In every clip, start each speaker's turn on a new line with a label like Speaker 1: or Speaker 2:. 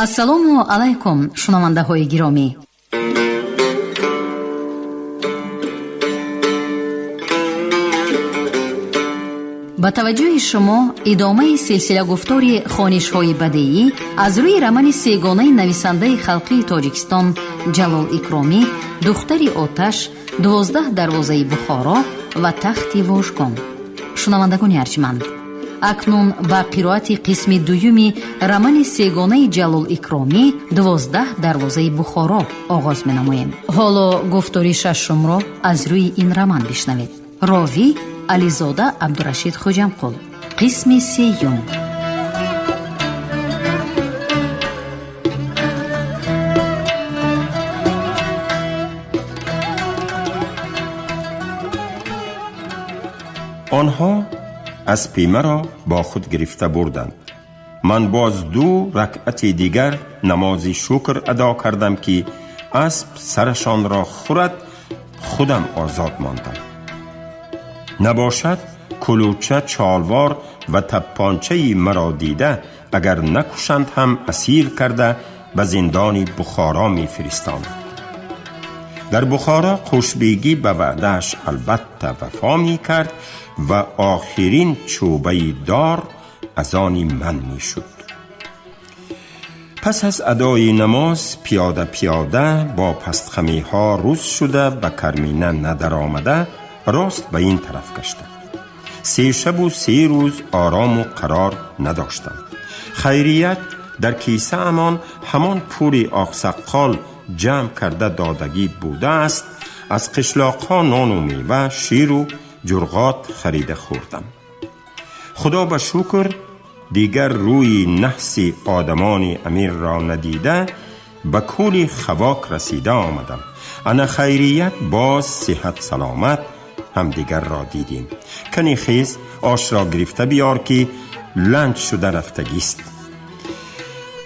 Speaker 1: ассалому алайкум шунавандаҳои гиромӣ. ба таваҷҷӯҳи шумо идомаи силсила гуфтори хонишҳои бадеӣ аз рӯи рамани сегонаи нависандаи халқии Тоҷикистон Ҷалол Икромӣ, духтари Оташ, 12 дарвозаи Бухоро ва тахти Вожгон. шунавандагони арҷманд, акнун ба қироати қисми дуюми рамани сегонаи Ҷалол Икромӣ 12 дарвозаи Бухоро оғоз менамоем. ҳоло гуфтори шашумро аз рӯи ин раман бишнавед. ровӣ Ализода Абдурашид Хоҷамқул. қисми сеюм.
Speaker 2: آنها از پیمه را با خود گرفته بردند. من باز 2 رکعت دیگر نماز شکر ادا کردم که اسب سرشان را خورد، خودم آزاد ماندم. نباشد کلوچه، چالوار و تپانچه مرا دیده اگر نکشند هم اسیر کرده به زندان بخارا می فرستند. در بخارا خوشبیگی به وعدهش البته وفا می کرد و آخرین چوبه دار از آن من می شد. پس از ادای نماز پیاده پیاده با پستخمی ها روز شده به کرمینه ندر آمده راست به این طرف گشتم. 3 شب و 3 روز آرام و قرار نداشتم. خیریت در کیسه امان همان پول آقسقال جمع کرده دادگی بوده است. از قشلاق ها نان و میوه، شیر و جرغات خریده خوردم. خدا به شکر دیگر روی نحس آدمان امیر را ندیده به کولی خواک رسیده آمدم. انا خیریت باز صحت سلامت هم دیگر را دیدیم. کنی خیز آش را گرفته بیار که لنج شده رفتگیست.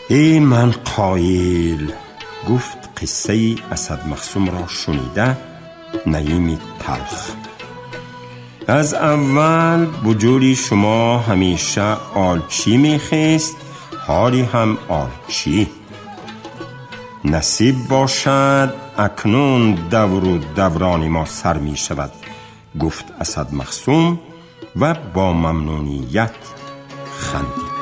Speaker 2: ای من قایل، گفت قصه اسد مخصوم را شنیده نعیم تلخ. از اول بجوری شما همیشه آلچی میخیست، حالی هم آلچی. نصیب باشد اکنون دور و دوران ما سر می شود، گفت اسد مخصوم و با ممنونیت خندید.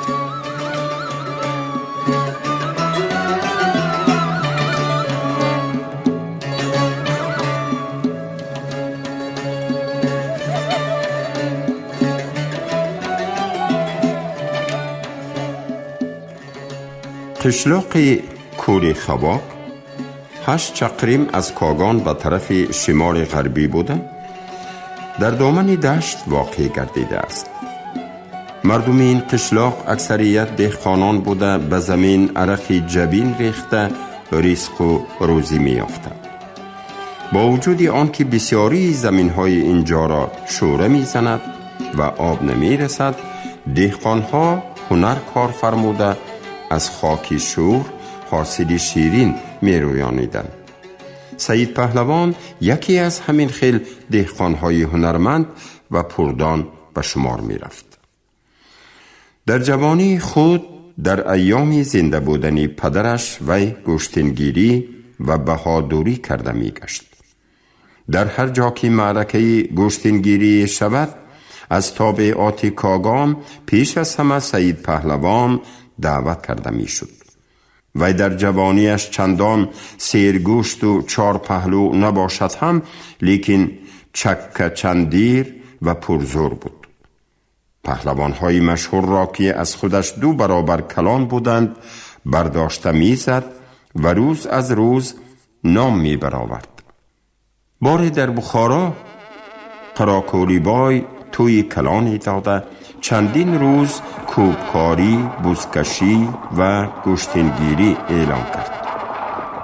Speaker 2: قشلاق کوری خواک 8 چقریم از کاگان به طرف شمال غربی بوده در دامن دشت واقع گردیده است. مردم این قشلاق اکثریت دهقانان بوده، به زمین عرق جبین ریخته رزق و روزی می یافتند. با وجود آن که بسیاری زمین های اینجا را شوره می زند و آب نمی رسد، دهقان ها هنر کار فرموده از خاک شور حاصل شیرین می رویانیدند. سید پهلوان یکی از همین خیل دهقانهای هنرمند و پردان به شمار می رفت. در جوانی خود در ایام زنده بودن پدرش وی گوشتنگیری و بهادوری کرده می گشت. در هر جا که معرکه گوشتنگیری شود از تابعات کاگان پیش از همه سید پهلوان دعوت کرده می شد. وی در جوانیش چندان سیرگوشت و 4 پهلو نباشد هم، لیکن چکه چندیر و پرزور بود. پهلوانهای مشهور را که از خودش 2 برابر کلان بودند برداشته می زد و روز از روز نام می برآورد. باری در بخارا قراکولی بای توی کلانی داده چندین روز کوبکاری، بزکشی و گوشتنگیری اعلان کرد.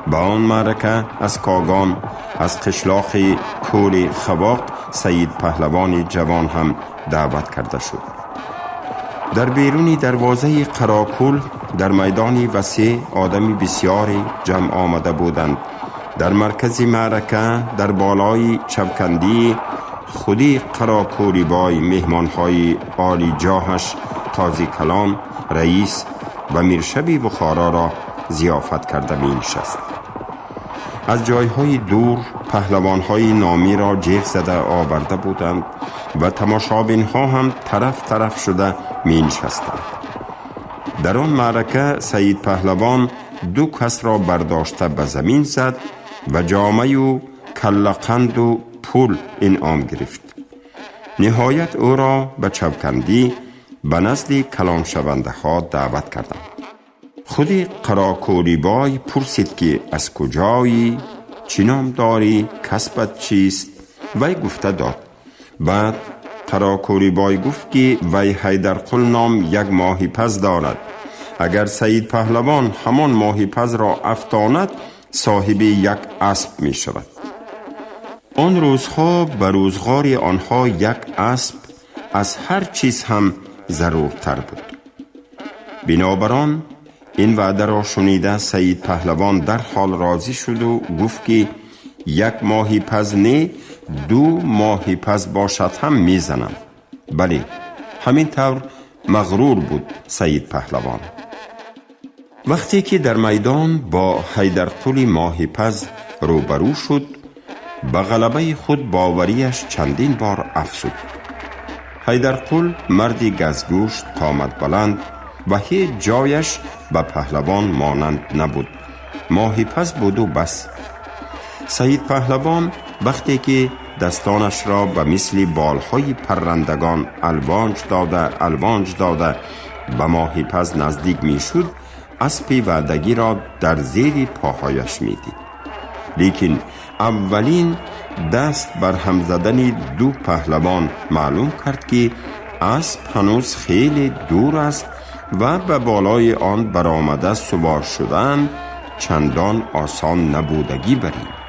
Speaker 2: با آن معرکه از کاگان از قشلاق کول خواق سید پهلوان جوان هم دعوت کرده شد. در بیرون دروازه قراکول در میدانی وسیع آدمی بسیاری جمع آمده بودند. در مرکز معرکه در بالای چوکندی خودی قراکولی بای مهمانهای عالی جاهش قاضی کلان، رئیس و میرشبی بخارا را ضیافت کرده می نشست. از جایهای دور پهلوانهای نامی را جیغ زده آورده بودند و تماشابین ها هم طرف شده می نشستند. در آن معرکه سید پهلوان 2 کس را برداشته به زمین زد و جامه و کلقند و پول انعام گرفت. نهایت او را به چوکندی به نزد کلان شونده ها دعوت کردند. خودی قراکوری بای پرسید که از کجایی، چی نام داری، کسبت چیست؟ وی گفته داد. بعد قراکوری بای گفت که وی حیدرقل نام 1 ماهی پز دارد. اگر سید پهلوان همان ماهی پز را افتاند صاحب 1 اسب می شود. آن روزها به روزگار آنها 1 اسب از هر چیز هم ضرورتر بود. بنابراین این وعده را شنیده سید پهلوان در حال راضی شد و گفت که 1 ماهی پز نه 2 ماهی پز باشد هم میزنم. بله، همین طور مغرور بود سید پهلوان. وقتی که در میدان با حیدرقل ماهی پز روبرو شد، به غلبه خود باوریش چندین بار افزود. حیدرقل مردی گزگوشت، قامت بلند و هیچ جایش به پهلوان مانند نبود. ماهی پز بود و بس. سید پهلوان وقتی که دستانش را به مثل بالهای پرندگان الوانج داده به ماهی پز نزدیک می شد، اسب وعدگی را در زیر پاهایش می دید. لیکن اولین دست بر هم زدن 2 پهلوان معلوم کرد که اسب هنوز خیلی دور است و به بالای آن برآمده سوار شدن چندان آسان نبودگی برید.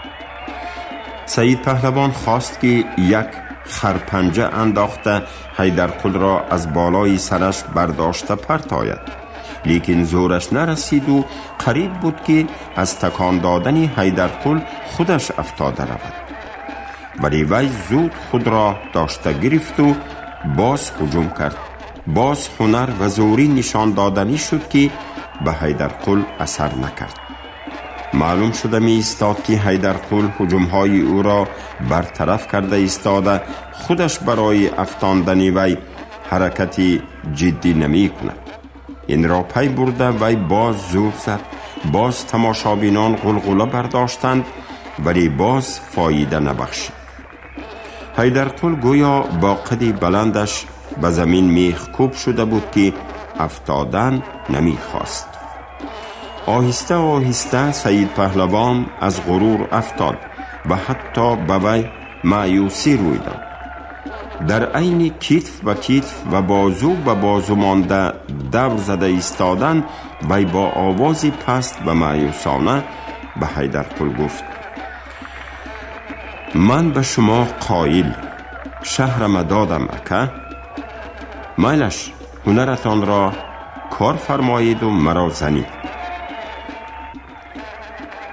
Speaker 2: سید پهلوان خواست که 1 خرپنجه انداخته حیدرقل را از بالای سرش برداشته پرت آید. لیکن زورش نرسید و قریب بود که از تکان دادن حیدرقل خودش افتاده رود. ولی وی زود خود را داشته گرفت و باز هجوم کرد. باز هنر و زوری نشان دادنی شد که به حیدرقل اثر نکرد. معلوم شده می ایستاد که حیدرقل هجومهای او را برطرف کرده ایستاده، خودش برای افشاندن وی حرکتی جدی نمی کند. این را پی برده وی باز زور زد. باز تماشابینان غلغله برداشتند ولی باز فایده نبخشید. حیدرقل گویا با قد بلندش به زمین میخ کوب شده بود که افتادن نمی خواست. آهسته آهسته سید پهلوان از غرور افتاد و حتی به وی مایوسی روی داد. در عین کتف به کتف و بازو به بازو مانده دور زده ایستادن، وی با آوازی پست و مایوسانه به حیدرقل گفت: من به شما قایل، شهرم دادم اکه، میلش هنرتان را کار فرمایید و مرا زنید.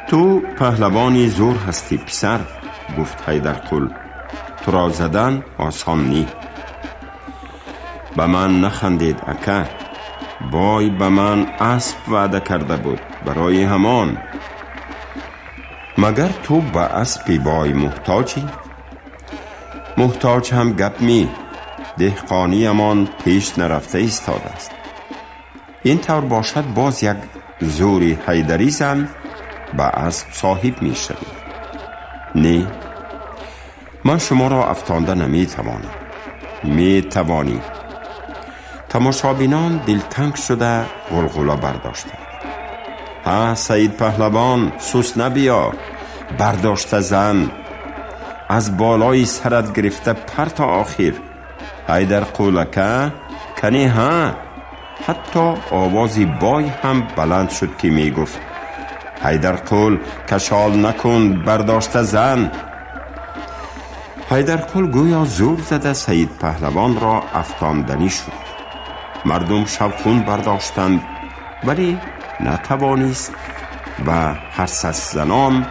Speaker 2: تو پهلوانی زور هستی پسر، گفت حیدرقل، تو را زدن آسان نی. به من نخندید اکه، بای به من اسب وعده کرده بود، برای همان. مگر تو به اسب بای محتاجی؟ محتاج هم گپ می، دهقانی امان پیش نرفته ایستاده است. این طور باشد باز 1 زوری حیدری زن به اسب صاحب می شوی. نه، من شما را افتانده نمی توانم. می توانی. تماشابینان دلتنگ شده غلغله برداشتند. ها سید پهلوان، سوس نبیا، برداشته زن، از بالای سرت گرفته پر تا آخر. حیدرقل که کنی ها. حتی آوازی بای هم بلند شد که می گفت: حیدرقل کشال نکن، برداشته زن. حیدرقل گویا زور زده سید پهلوان را افشاندنی شد. مردم شبخون برداشتند ولی نتوانست و هر سس زنان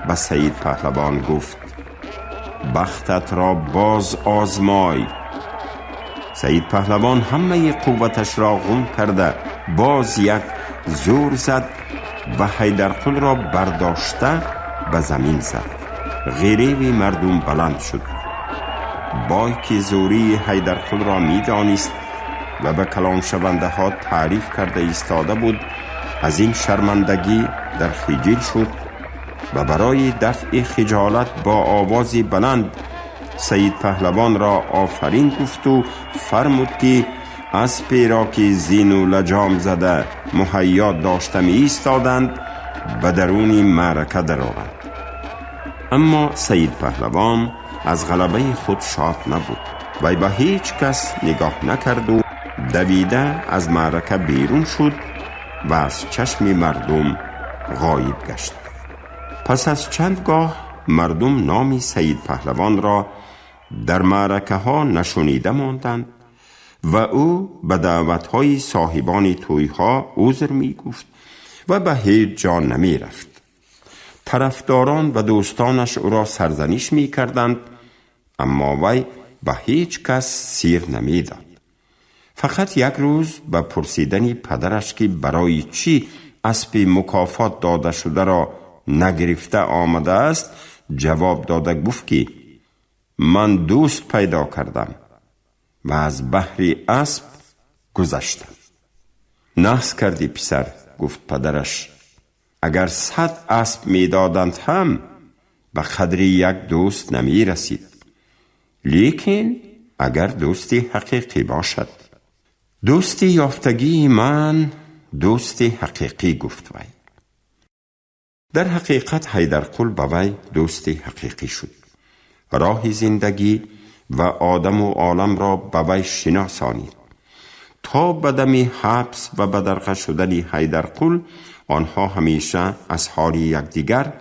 Speaker 2: به سید پهلوان گفت: بختت را باز آزمای. سید پهلوان همه قوتش را غم کرده باز 1 زور زد و حیدرقل را برداشته به زمین زد. غریو مردم بلند شد. بایک زوری حیدرقل را می دانست و به کلان شونده ها تعریف کرده ایستاده بود. از این شرمندگی در خجل شد و برای دفع خجالت با آوازی بلند سید پهلوان را آفرین گفت و فرمود که اسبی را که زین و لجام زده مهیا داشته می ایستادند به درون معرکه درآورند. اما سید پهلوان از غلبه خود شاد نبود. وی به هیچ کس نگاه نکرد و دویده از معرکه بیرون شد و از چشم مردم غایب گشت. پس از چندگاه مردم نام سید پهلوان را در معرکه ها نشنیده ماندند و او به دعوت های صاحبان توی ها عذر می گفت و به هیچ جا نمی رفت. طرفداران و دوستانش او را سرزنش می کردند، اما وی به هیچ کس سیر نمی داد. فقط یک روز به پرسیدن پدرش که برای چی اسب مکافات داده شده را نگرفته آمده است جواب داده گفت که من دوست پیدا کردم و از بحر اسب گذشتم. نحس کردی پسر، گفت پدرش. اگر 100 اسب می دادند هم به قدر یک دوست نمی رسید. لیکن اگر دوستی حقیقی باشد. دوستی یافتگی من دوستی حقیقی، گفت وی. در حقیقت حیدرقل به وی دوستی حقیقی شد. راه زندگی و آدم و عالم را به وی شناسانید. تا به دم حبس و بدرقه شدن حیدرقل آنها همیشه از حال یکدیگر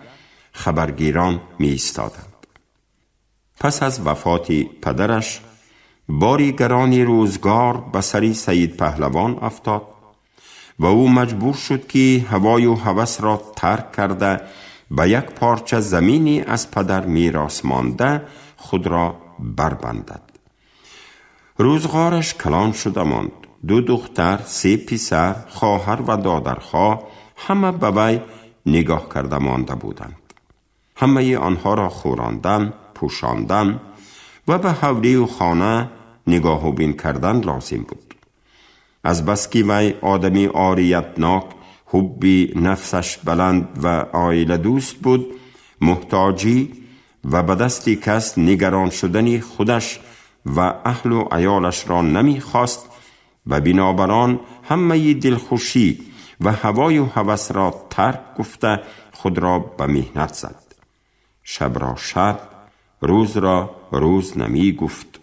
Speaker 2: خبرگیران می ایستادند. پس از وفات پدرش باری گرانی روزگار به سر سید پهلوان افتاد و او مجبور شد که هوای و هوس را ترک کرده به یک پارچه زمینی از پدر میراث مانده خود را بربندد. روزگارش کلان شده ماند. 2 دختر، 3 پسر، خواهر و دادرخواه همه به وی نگاه کرده مانده بودند. همه آنها را خوراندن، پوشاندن و به حولی و خانه نگاه و بین کردن لازم بود. از بس که وی آدمی عاریتناک، حبی نفسش بلند و عائله دوست بود، محتاجی و به دست کس نگران شدن خودش و اهل و عیالش را نمی خواست و بنابران همه دلخوشی و هوای و هوس را ترک گفته خود را به مهنت زد. شب را شب، روز را روز نمی گفت.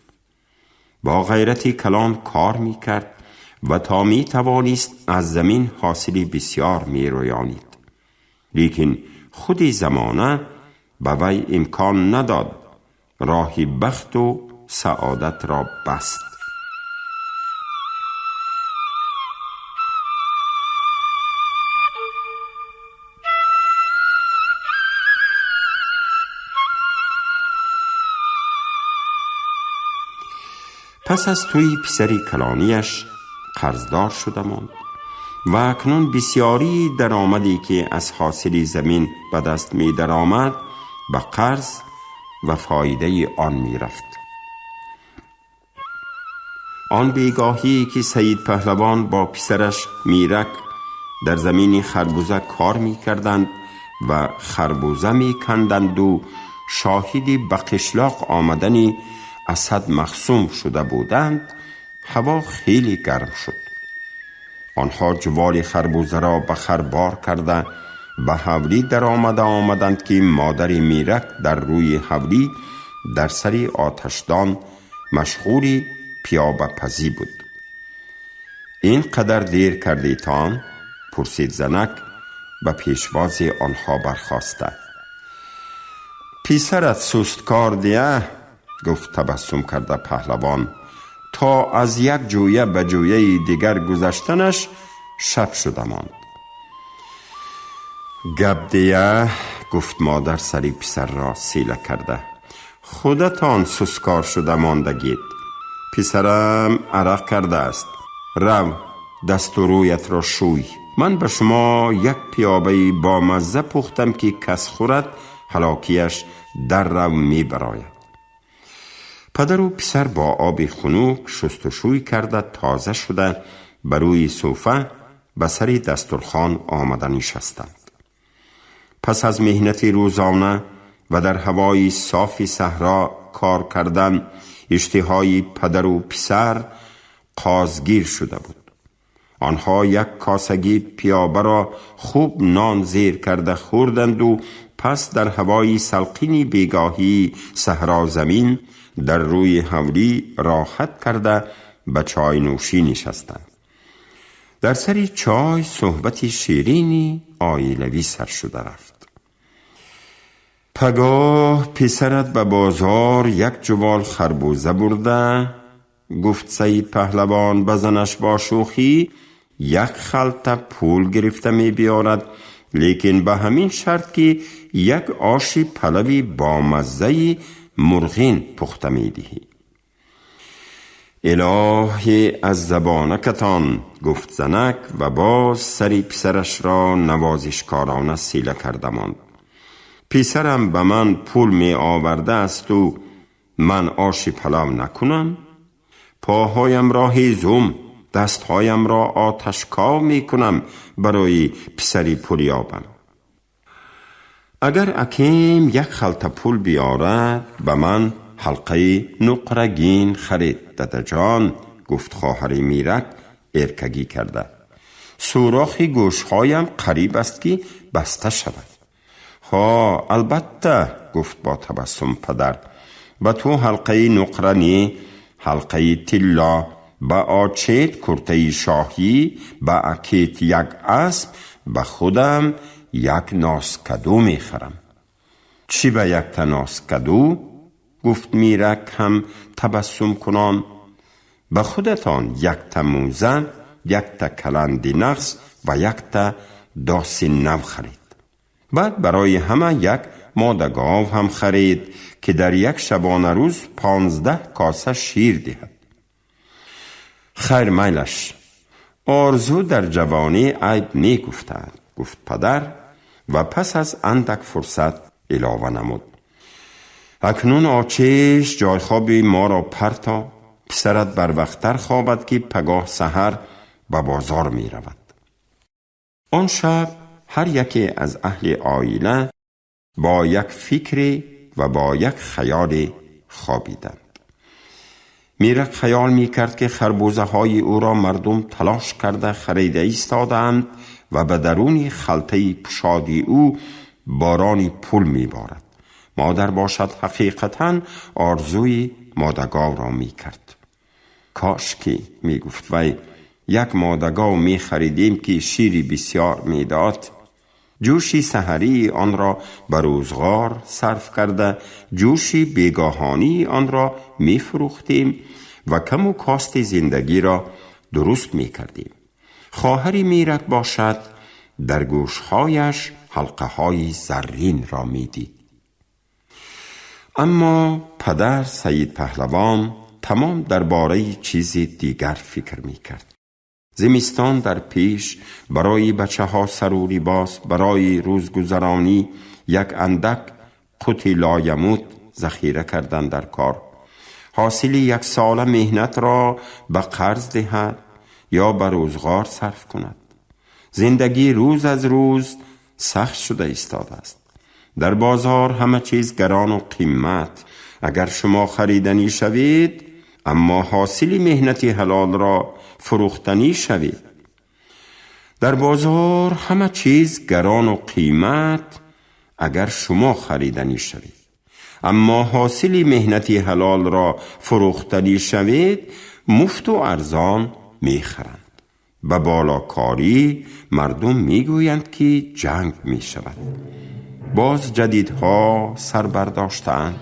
Speaker 2: با غیرتی کلان کار می کرد و تا می توانست از زمین حاصلی بسیار می رویانید. لیکن خودی زمانه به وی امکان نداد راهی بخت و سعادت را بست. پس از توی پسری کلانیش قرضدار شده ماند و اکنون بسیاری درآمدی که از حاصل زمین به دست می درآمد به قرض و فایده آن می رفت. آن بیگاهی که سید پهلوان با پسرش میرک در زمین خربوزه کار می کردند و خربوزه می کندند و شاهدی به قشلاق آمدنی اسد مخصوم شده بودند، هوا خیلی گرم شد. آنها جوال خربوزه را به خربار کرده به حولی در آمدند که مادر میرک در روی حولی در سری آتشدان مشغولی پیاده پزی بود. این قدر دیر کردیتان؟ پرسید زنک به پیشواز آنها برخاسته. پسرت سست کار دیه، گفت تبسم کرده پهلوان. تا از یک جویه به جویه دیگر گذشتنش شب شده ماند. گپ دیه، گفت مادر سری پسر را سیله کرده. خودتان سسکار شده ماندگید. پسرم عرق کرده است. رو دست و رویت را شوی، من به شما یک پیابه با مزه پختم که کس خورد هلاکیش در رو می براید. پدر و پسر با آب خنک شستشوی کرده تازه شده بر روی صوفه به سر دسترخوان آمده نشستند. پس از مهنت روزانه و در هوای صاف صحرا کار کردن، اشتهای پدر و پسر قازگیر شده بود. آنها یک کاسگی پیابه را خوب نان زیر کرده خوردند و پس در هوای سلقین بیگاهی صحرا زمین در روی حولی راحت کرده به چای نوشی نشستند. در سر چای صحبت شیرینی عائلوی سر شده رفت. پگاه پسرت به بازار یک جوال خربوزه برده، گفت سید پهلوان بزنش با شوخی یک خلطه پول گرفته می بیارد، لیکن به همین شرط که یک آش پلوی با مزه مرغین پخته می دهی. الهی از زبانکتان، گفت زنک و باز سری پسرش را نوازشکارانه سیله کرده ماند. پسرم به من پول می آورده است و من آش پلو نکنم؟ پاهایم را هیزم، دستهایم را آتشکاو می کنم برای پسری پول یابم. اگر اکیم یک خلطه پول بیارد به من حلقه نقرگین خرید داده جان، گفت خواهر میرک ارکگی کرده. سوراخ گوشهایم قریب است که بسته شود. ها البته، گفت با تبسم پدر، به تو حلقه نقرنی، حلقه تلا، به آچیت کرته شاهی، به اکیت یک اسب، به خودم یک ناسکدو میخرم. چی به یک تا ناسکدو؟ گفت میرک هم تبسم کنان. به خودتان یک تا موزه، یک تا کلندی نغز و یک تا داسی نو خرید. بعد برای همه یک ماده گاو هم خرید که در یک شبانه روز 15 کاسه شیر دهد. خیر میلش، آرزو در جوانی عیب نی گفتند، گفت پدر و پس از اندک فرصت علاوه نمود. اکنون آچیش جای خوابی ما را پرتا، پسرت بر وقتر خوابد که پگاه سحر به بازار می رود. آن شب هر یکی از اهل عائله با یک فکری و با یک خیال خوابیدند. میرک خیال می کرد که خربوزه های او را مردم تلاش کرده خریده ایستادند و به درون خلطه پشادی او بارانی پول می بارد. مادر باشد حقیقتاً آرزوی مادگاو را می کرد. کاش که می گفت وی یک مادگاو می خریدیم که شیری بسیار می داد. جوشی سحری آن را بر روزگار صرف کرده، جوشی بیگاهانی آن را می فروختیم و کم و کاست زندگی را درست می کردیم. خواهری میرک باشد در گوشهایش حلقه های زرین را می دید. اما پدر سید پهلوان تمام درباره چیزی دیگر فکر می کرد. زمستان در پیش برای بچه ها سر و لباس، برای روزگذرانی یک اندک قوت لایموت ذخیره کردن در کار. حاصل یک سال مهنت را به قرض دهد یا به روزگار صرف کند. زندگی روز از روز سخت شده ایستاده است. در بازار همه چیز گران و قیمت. اگر شما خریدنی شوید اما حاصل مهنت حلال را فروختنی شوید. در بازار همه چیز گران و قیمت اگر شما خریدنی شوید، اما حاصل مهنت حلال را فروختنی شوید مفت و ارزان میخرند. به بالاکاری مردم میگویند که جنگ میشود. باز جدیدها سر برداشتند.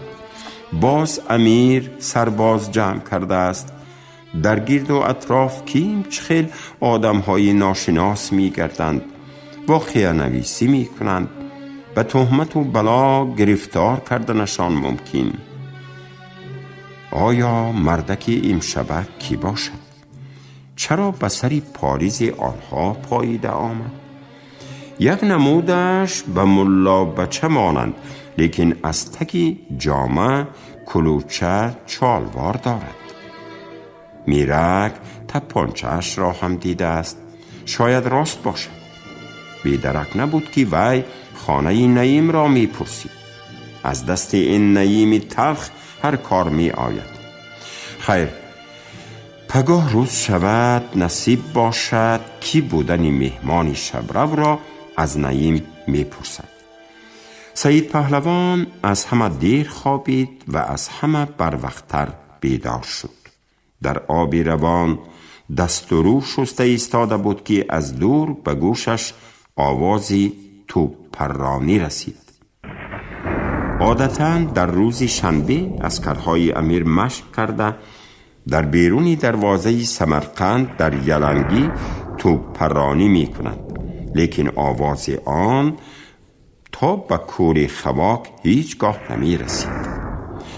Speaker 2: باز امیر سرباز جمع کرده است. در گرد و اطراف کیم چخیل آدم های ناشناس می گردند. واقعه نویسی می کنند. به تهمت و بلا گرفتار کردنشان ممکن. آیا مردک امشبه کی باشد؟ چرا به سری پاریز آنها پاییده آمد؟ یک نمودش به ملا بچه مانند، لیکن از تکی جامه کلوچه چالوار دارد. میرک تپانچه‌اش را هم دیده است. شاید راست باشد. بیدرک نبود که وی خانه نعیم را می پرسید. از دست این نعیم تلخ هر کار می آید. خیر، پگاه روز شود نصیب باشد کی بودن مهمان شبرو را از نعیم می پرسد. سید پهلوان از همه دیر خوابید و از همه بروقتر بیدار شد. در آبی روان دست و رو شسته ایستاده بود که از دور به گوشش آوازی توپ پرانی رسید. عادتاً در روز شنبه عسکرهای امیر مشق کرده در بیرونی دروازه سمرقند در یلنگی توپ پرانی می کنند، لیکن آواز آن تا به کوری خواک هیچگاه نمی رسید.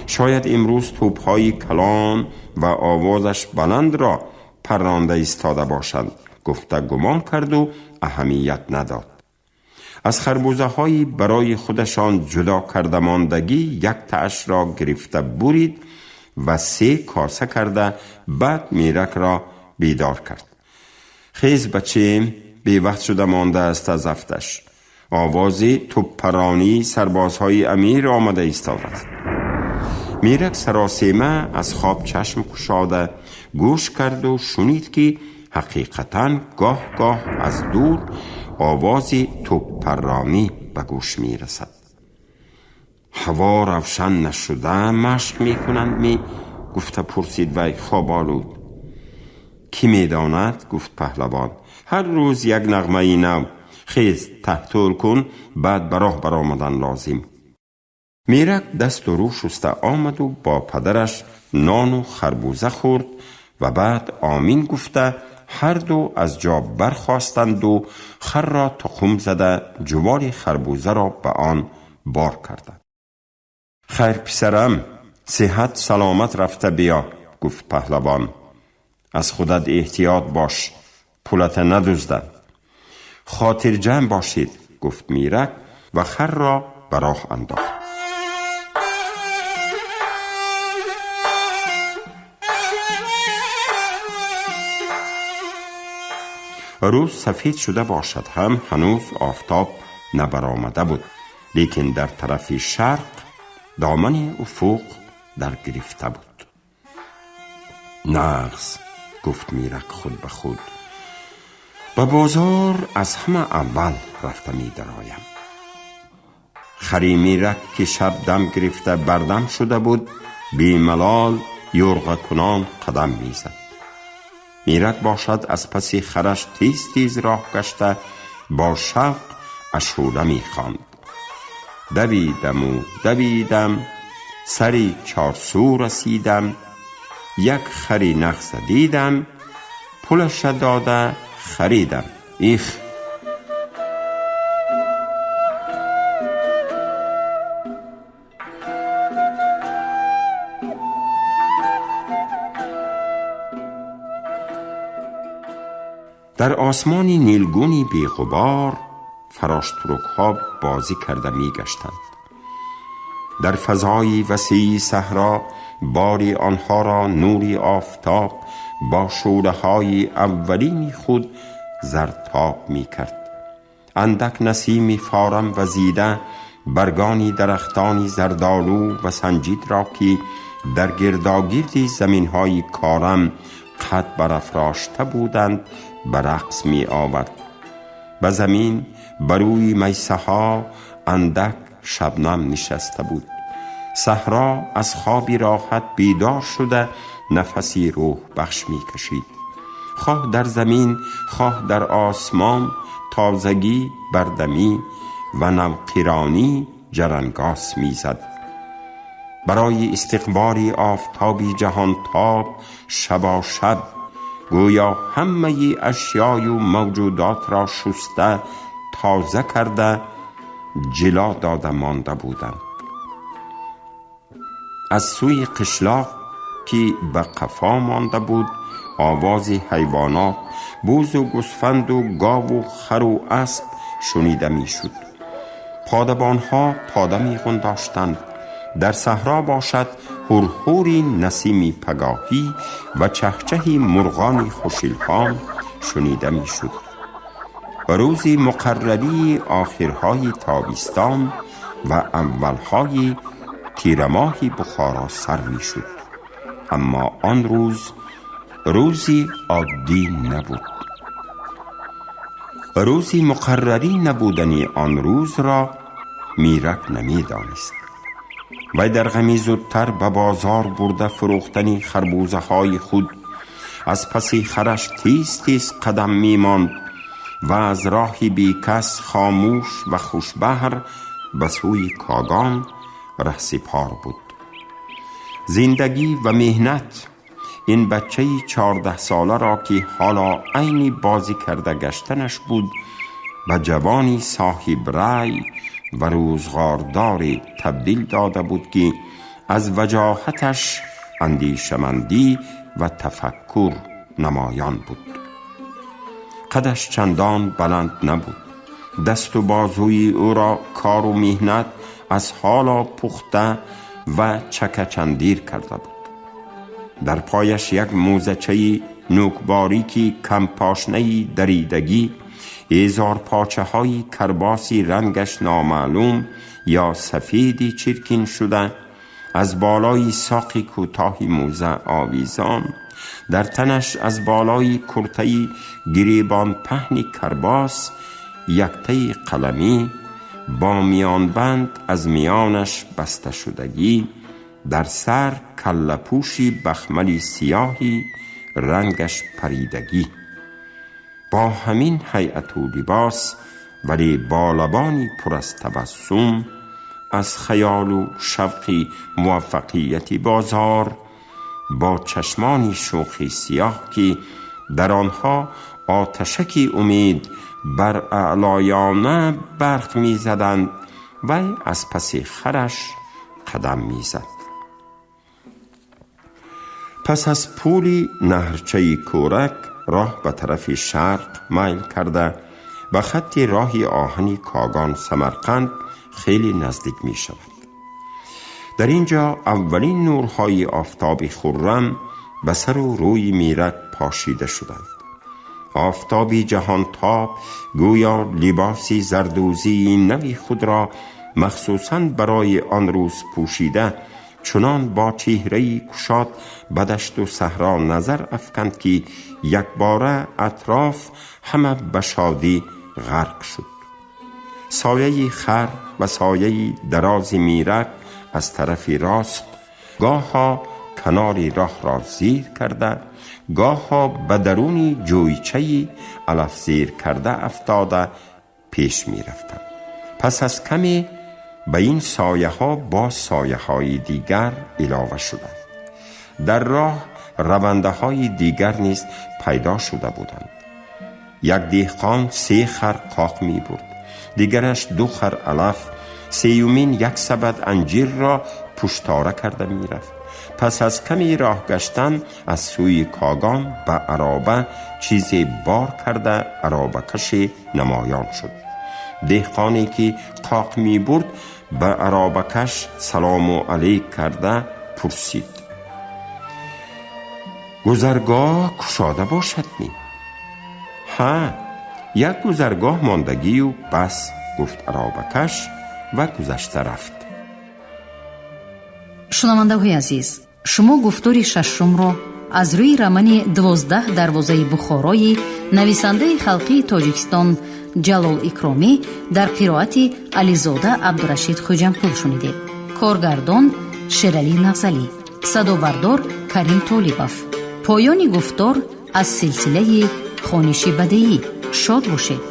Speaker 2: شاید امروز توپ‌های کلان و آوازش بلند را پرانده ایستاده باشند، گفته گمان کرد و اهمیت نداد. از خربوزه های برای خودشان جدا کرده ماندگی یک تاش را گرفته برید و 3 کاسه کرده بعد میرک را بیدار کرد. خیز بچه، بی وقت شده مانده است از افتش. آوازی توپ پرانی سربازهای امیر آمده ایستاده است. میرک سراسیمه از خواب چشم گشاده گوش کرد و شنید که حقیقتاً گاه گاه از دور آوازی توپ پرانی به گوش می رسد. هوا روشن نشده مشق می کنند می گفته پرسید وی خواب آلود. کی می داند؟ گفت پهلوان. هر روز یک نغمه نو. خیز تحتول کن، بعد براه برآمدن لازم. میرک دست و رو شسته آمد و با پدرش نان و خربوزه خورد و بعد آمین گفته هر دو از جا برخاستند و خر را تخم زده جوال خربوزه را به آن بار کردند. خیر پسرم، صحت سلامت رفته بیا، گفت پهلوان. از خودت احتیاط باش، پولت ندزدند. خاطر جمع باشید، گفت میرک و خر را به راه انداخت. روز سفید شده باشد هم هنوز آفتاب نبرآمده بود، لیکن در طرف شرق دامن افق در گرفته بود. نغز، گفت میرک خود به خود، به بازار از همه اول رفته می درایم. خری میرک که شب دم گرفته بردم شده بود بی ملال یرغه کنان قدم می زد. میرک باشد از پسی خرش تیز تیز راه گشته با شوق اشوره می خواند. دویدم و دویدم، سری 4 سو رسیدم، یک خری نغز دیدم، پولش داده خریدم. ایخ. در آسمانی نیلگونی بی غبار فراشترک ها بازی کرده می گشتند. در فضای وسیع صحرا باری آنها را نوری آفتاب با شعله های اولین خود زرتاب می کرد. اندک نسیمی فارم وزیده برگانی درختانی زردالو و سنجید را که در گرداگردی زمین های کارم قد برافراشته بودند به رقص می آورد. به زمین بروی میسه ها اندک شبنم نشسته بود. صحرا از خوابی راحت بیدار شده نفسی روح بخش می کشید. خواه در زمین خواه در آسمان تازگی بردمی و نوقیرانی جرنگاس می زد. برای استقبال آفتابی جهان تاب شبا شب گویا همه اشیای و موجودات را شسته تازه کرده جلا داده مانده بودند. از سوی قشلاق که به قفا مانده بود آواز حیوانات، بوز و گوسفند و گاو و خر و اسب شنیده میشد. پادبانها پاده می‌غنداشتند. در صحرا باشد هرهوری نسیمی پگاهی و چهچهی مرغانی خوشیل‌هام شنیده میشد. روزی مقرری آخرهای تابستان و اولهای تیرماهی بخارا سر میشد. اما آن روز روزی عادی نبود. روزی مقرری نبودنی آن روز را میرک نمی‌دانست. و در غمی زودتر به بازار برده فروختنی خربوزه های خود از پسی خرش تیز تیز قدم می‌ماند و از راهی بی کس خاموش و خوشبهر به سوی کاگان رهسپار بود. زندگی و مهنت این بچه 14 ساله را که حالا عینی بازی کرده گشتنش بود به جوانی صاحب رأی و روزگارداری تبدیل داده بود که از وجاهتش اندیشمندی و تفکر نمایان بود. قدش چندان بلند نبود. دست و بازوی او را کار و مهنت از حالا پخته و چکچندیر کرده بود. در پایش یک موزچه نوکباریکی کم پاشنه دریدگی، هزار پاچه های کرباسی رنگش نامعلوم یا سفیدی چرکین شده از بالای ساق کوتاه موزه آویزان، در تنش از بالای کرته گریبان پهن کرباس یکته قلمی با میانبند از میانش بسته شدگی، در سر کله‌پوشی بخملی سیاهی رنگش پریدگی. با همین هیئت و لباس ولی با لبانی پر از تبسم، از خیال و شوق موفقیت بازار، با چشمانی شوخی سیاه که در آنها آتشکی امید بر اعلایانه برق می زدند و از پس خرش قدم می زد. پس از پولی نهرچه کورک راه به طرف شرق میل کرده و خط راه آهنی کاگان سمرقند خیلی نزدیک می شود. در اینجا اولین نورهای آفتاب خرم به سر و روی میرک پاشیده شدند. آفتابی جهانتاب گویا لباسی زردوزی نوی خود را مخصوصاً برای آن روز پوشیده چنان با چهره‌ای کشاد به دشت و صحرا نظر افکند که یک باره اطراف همه به شادی غرق شد. سایه خر و سایه دراز میرک از طرف راست گاها کناری راه را زیر کرده، گاها به درونی جویچه‌ای علف زیر کرده افتاده پیش می رفتند. پس از کمی به این سایه ها با سایه های دیگر علاوه شدند. در راه رونده های دیگر نیز پیدا شده بودند. یک دهقان 3 خر قاق می برد، دیگرش 2 خر علف، سیومین 1 سبد انجیر را پشتاره کرده می رفت. پس از کمی راه گشتن از سوی کاگان به عرابه چیزی بار کرده عرابه کش نمایان شد. دهقانی که قاق می برد به عرابه کش سلام و علیک کرده پرسید: گذرگاه کشاده باشد می؟ ها، یک گذرگاه ماندگی و بس، گفت عرابه کش و گذشته رفت.
Speaker 1: шунавандаҳои азиз, шумо гуфтори шашумро аз рӯи рамани 12 дарвозаи бухорои нависандаи халқии тоҷикистон ҷалол икромӣ дар қироати ализода абдурашид хоҷампур шунидед. коргардон шералӣ нағзалӣ, садобардор карим толибов. поёни гуфтор аз силсилаи хониши бадеӣ. шод бошед.